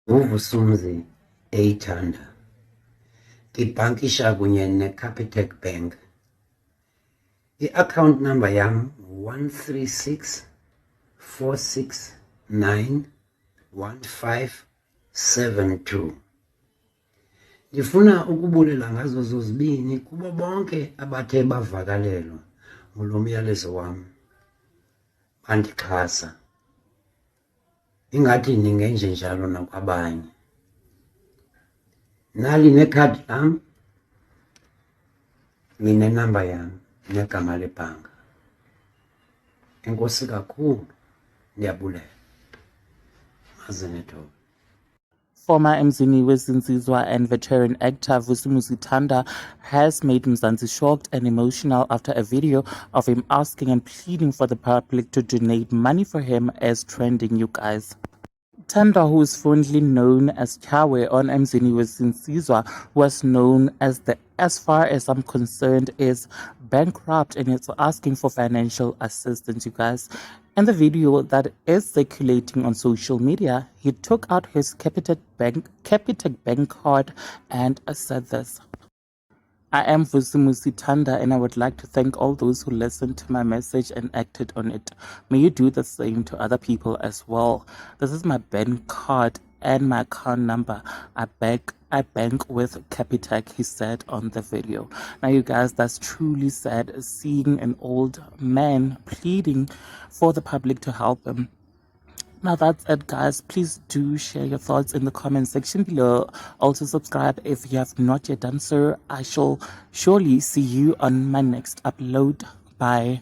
Vusi Thanda, ngibhankisha kunye neCapitec Bank. I-account number yam 136 469 1572. Ndifuna ukubulela ngazo zozibini kubo bonke abathe bavakalelwa ngulo myalezo wam, bandixhasa. Ingathi ningenje njalo nakwabanye. Nali nekhadi lam, nginenamba yam negama lebhanka. Enkosi kakhulu, ndiyabulela. Maze nethoba. Former Emzini Wezintsizwa and veteran actor Vusi Thanda has made Mzansi shocked and emotional after a video of him asking and pleading for the public to donate money for him as trending, you guys. Thanda, who is fondly known as Chawe on Emzini Wezintsizwa, was known as far as I'm concerned, is bankrupt and is asking for financial assistance, you guys. In the video that is circulating on social media, he took out his Capitec Bank card and said this: I am Vusi Thanda, and I would like to thank all those who listened to my message and acted on it. May you do the same to other people as well. This is my bank card and my account number. I bank with Capitec, he said on the video. Now, you guys, that's truly sad, seeing an old man pleading for the public to help him. Now that's it, guys. Please do share your thoughts in the comment section below. Also subscribe if you have not yet done so. I shall surely see you on my next upload. Bye.